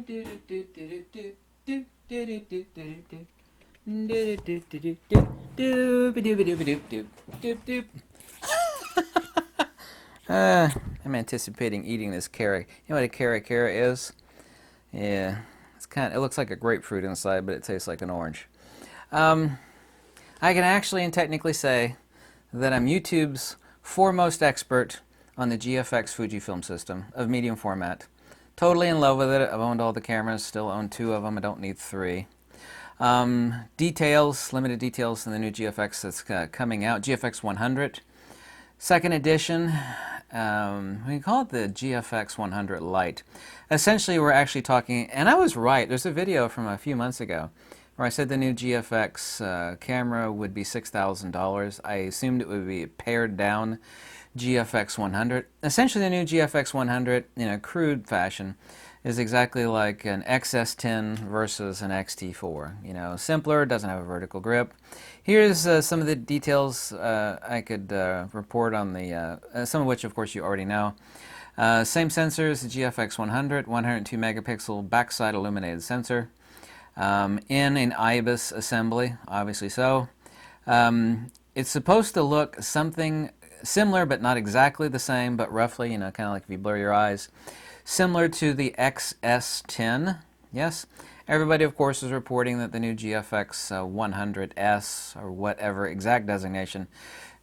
I'm anticipating eating this carrot. You know what a carrot is? Yeah, it looks like a grapefruit inside, but it tastes like an orange. I can actually and technically say that I'm YouTube's foremost expert on the GFX Fujifilm system of medium format. Totally in love with it. I've owned all the cameras, still own 2 of them. I don't need 3. Limited details in the new GFX that's coming out, GFX100. Second edition, we call it the GFX100 Lite. Essentially, we're actually talking, and I was right, there's a video from a few months ago where I said the new GFX camera would be $6,000. I assumed it would be a pared down GFX100. Essentially, the new GFX100, in a crude fashion, is exactly like an XS10 versus an XT4. You know, simpler, doesn't have a vertical grip. Here's some of the details I could report on the, some of which, of course, you already know. Same sensors, the GFX100, 102 megapixel backside illuminated sensor. In an IBIS assembly, obviously so. It's supposed to look something similar, but not exactly the same, but roughly, you know, kind of like if you blur your eyes. Similar to the XS10, yes. Everybody, of course, is reporting that the new GFX 100s, or whatever exact designation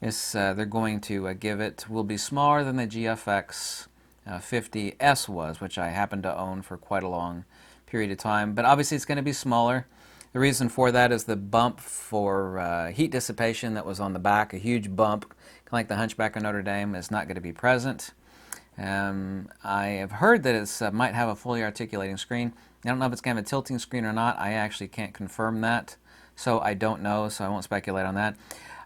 is they're going to give it, will be smaller than the GFX 50s was, which I happen to own for quite a long period of time. But obviously it's going to be smaller. The reason for that is the bump for heat dissipation that was on the back, a huge bump, kind of like the Hunchback of Notre Dame, is not going to be present. I have heard that it might have a fully articulating screen. I don't know if it's going to have a tilting screen or not. I actually can't confirm that, so I don't know, so I won't speculate on that.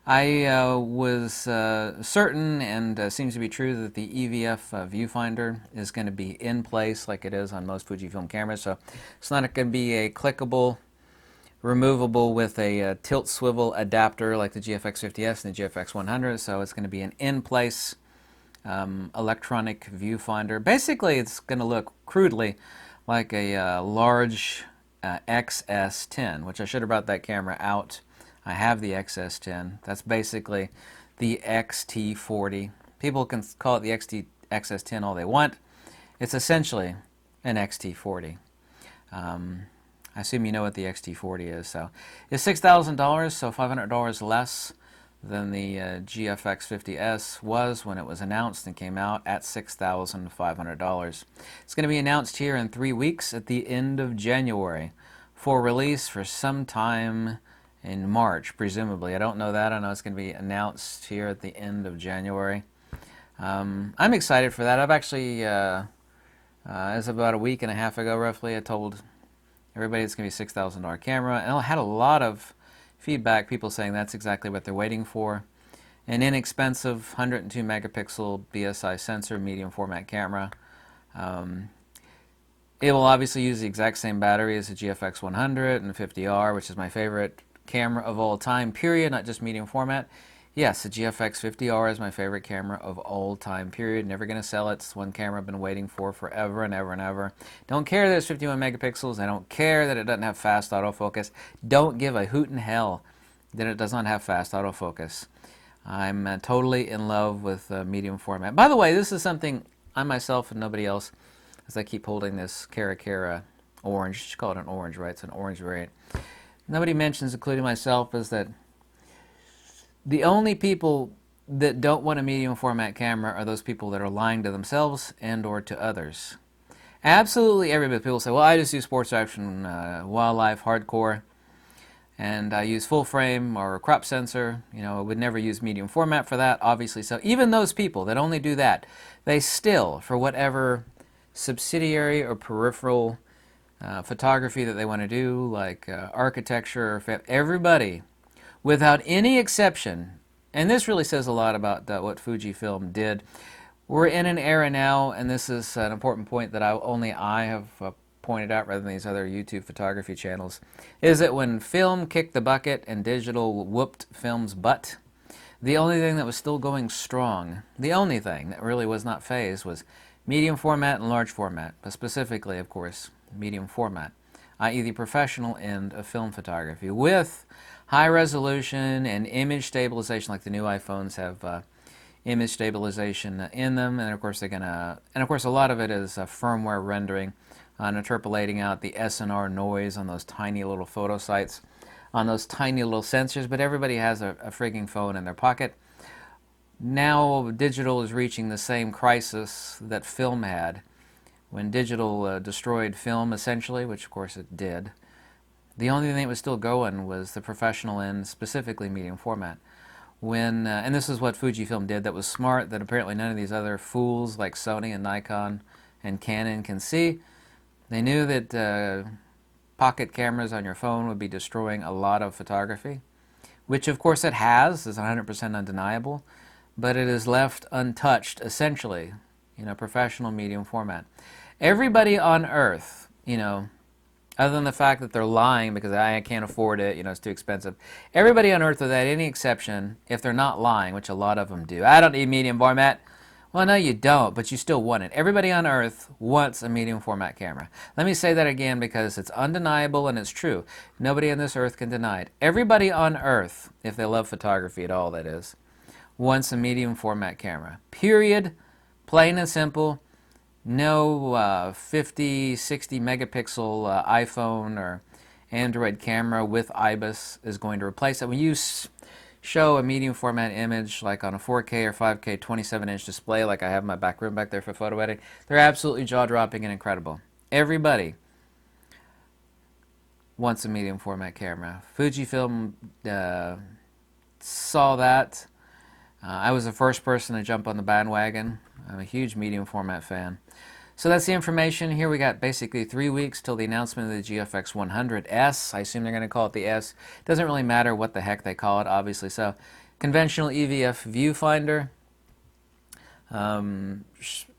I was certain, and seems to be true, that the EVF viewfinder is going to be in place like it is on most Fujifilm cameras, so it's not going to be a clickable, removable with a tilt swivel adapter like the GFX50s and the GFX100, so it's going to be an in-place electronic viewfinder. Basically, it's going to look crudely like a large XS10, which I should have brought that camera out. I have the XS10. That's basically the XT40. People can call it the XS10 all they want. It's essentially an XT40. I assume you know what the XT40 is. So it's $6,000, so $500 less than the GFX50s was when it was announced and came out at $6,500. It's going to be announced here in 3 weeks at the end of January for release for some time in March, presumably. I don't know that. I know it's going to be announced here at the end of January. I'm excited for that. I've actually, as about a week and a half ago roughly, I told everybody it's going to be a $6,000 camera, and I had a lot of feedback, people saying that's exactly what they're waiting for. An inexpensive 102 megapixel BSI sensor, medium format camera. It will obviously use the exact same battery as the GFX 100 and 50R, which is my favorite camera of all time, period, not just medium format. Yes, the GFX 50R is my favorite camera of all time, period. Never going to sell it. It's one camera I've been waiting for forever and ever and ever. Don't care that it's 51 megapixels. I don't care that it doesn't have fast autofocus. Don't give a hoot in hell that it does not have fast autofocus. I'm totally in love with medium format. By the way, this is something I myself and nobody else, as I keep holding this Cara orange, you should call it an orange, right? It's an orange variant. Nobody mentions, including myself, is that the only people that don't want a medium format camera are those people that are lying to themselves and or to others. Absolutely everybody. People say, well, I just use sports action, wildlife, hardcore, and I use full frame or crop sensor. You know, I would never use medium format for that, obviously. So even those people that only do that, they still, for whatever subsidiary or peripheral photography that they want to do, like architecture, or everybody, without any exception, and this really says a lot about what Fujifilm did. We're in an era now, and this is an important point that only I have pointed out rather than these other YouTube photography channels, is that when film kicked the bucket and digital whooped film's butt, the only thing that was still going strong, the only thing that really was not phased, was medium format and large format, but specifically, of course, medium format, i.e. the professional end of film photography, with high resolution and image stabilization, like the new iPhones have image stabilization in them, and of course a lot of it is firmware rendering, interpolating out the SNR noise on those tiny little photo sites, on those tiny little sensors. But everybody has a frigging phone in their pocket. Now digital is reaching the same crisis that film had. When digital destroyed film, essentially, which of course it did, the only thing that was still going was the professional end, specifically medium format. When and this is what Fujifilm did that was smart, that apparently none of these other fools like Sony and Nikon and Canon can see. They knew that pocket cameras on your phone would be destroying a lot of photography, which of course it has, is 100% undeniable, but it is left untouched, essentially, professional medium format. Everybody on Earth, other than the fact that they're lying because I can't afford it, it's too expensive. Everybody on Earth, without any exception, if they're not lying, which a lot of them do, I don't need medium format. Well, no, you don't, but you still want it. Everybody on Earth wants a medium format camera. Let me say that again because it's undeniable and it's true. Nobody on this Earth can deny it. Everybody on Earth, if they love photography at all, that is, wants a medium format camera. Period. Plain and simple. No 50, 60 megapixel iPhone or Android camera with IBIS is going to replace it. When you show a medium format image like on a 4K or 5K 27-inch display like I have in my back room back there for photo editing, they're absolutely jaw-dropping and incredible. Everybody wants a medium format camera. Fujifilm saw that. I was the first person to jump on the bandwagon. I'm a huge medium format fan. So that's the information. Here we got basically 3 weeks till the announcement of the GFX100s. I assume they're going to call it the S. Doesn't really matter what the heck they call it, obviously. So, conventional EVF viewfinder.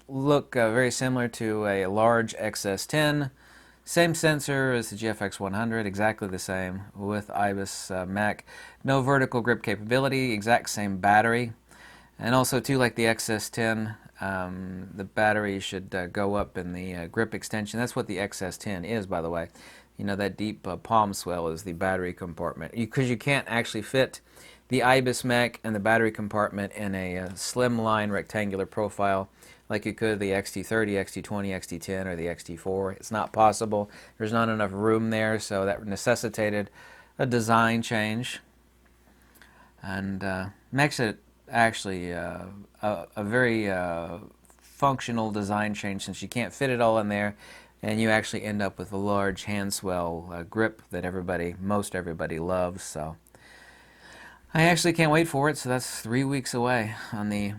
Look very similar to a large XS10. Same sensor as the GFX100, exactly the same, with IBIS Mech. No vertical grip capability, exact same battery. And also, too, like the XS10, the battery should go up in the grip extension. That's what the XS10 is, by the way. That deep palm swell is the battery compartment. Because you can't actually fit the IBIS Mech and the battery compartment in a slimline rectangular profile like you could the XT30, XT20, XT10, or the XT4. It's not possible. There's not enough room there, so that necessitated a design change. And makes it actually a very functional design change, since you can't fit it all in there, and you actually end up with a large hand swell grip that most everybody loves. So I actually can't wait for it. So that's 3 weeks away on the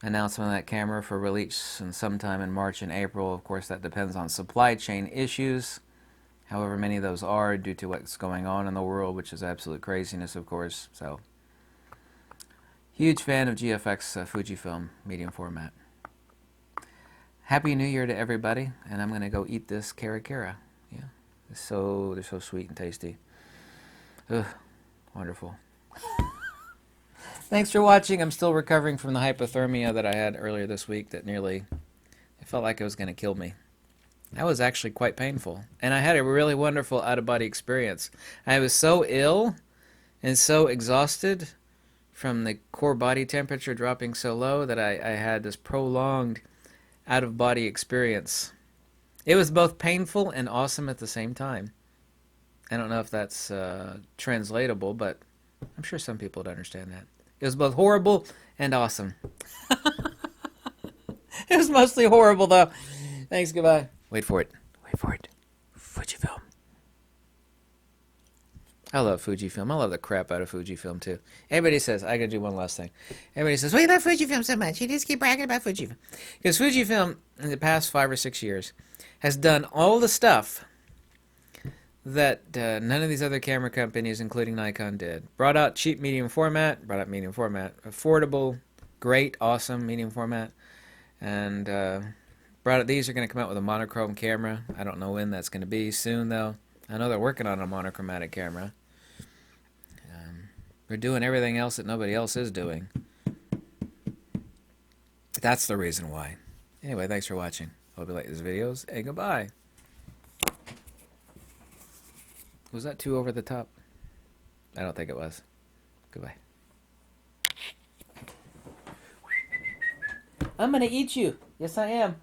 announcement of that camera for release, and sometime in March and April. Of course, that depends on supply chain issues, however many of those are, due to what's going on in the world, which is absolute craziness, of course. So huge fan of GFX Fujifilm medium format. Happy New Year to everybody, and I'm going to go eat this Cara Cara. Yeah, they're so sweet and tasty. Ugh, wonderful. Thanks for watching. I'm still recovering from the hypothermia that I had earlier this week that it felt like it was going to kill me. That was actually quite painful. And I had a really wonderful out-of-body experience. I was so ill and so exhausted from the core body temperature dropping so low that I had this prolonged out-of-body experience. It was both painful and awesome at the same time. I don't know if that's translatable, but I'm sure some people would understand that. It was both horrible and awesome. It was mostly horrible, though. Thanks, goodbye. Wait for it. Wait for it. Fujifilm. I love Fujifilm. I love the crap out of Fujifilm, too. Everybody says, I gotta do one last thing. Everybody says, well, you love Fujifilm so much. You just keep bragging about Fujifilm. Because Fujifilm, in the past 5 or 6 years, has done all the stuff that none of these other camera companies, including Nikon, did. Brought out cheap medium format, affordable, great, awesome medium format, and brought out, these are going to come out with a monochrome camera. I don't know when that's going to be. Soon, though. I know they're working on a monochromatic camera. They're doing everything else that nobody else is doing. That's the reason why. Anyway, thanks for watching. Hope you like these videos, and goodbye. Was that too over the top? I don't think it was. Goodbye. I'm gonna eat you. Yes, I am.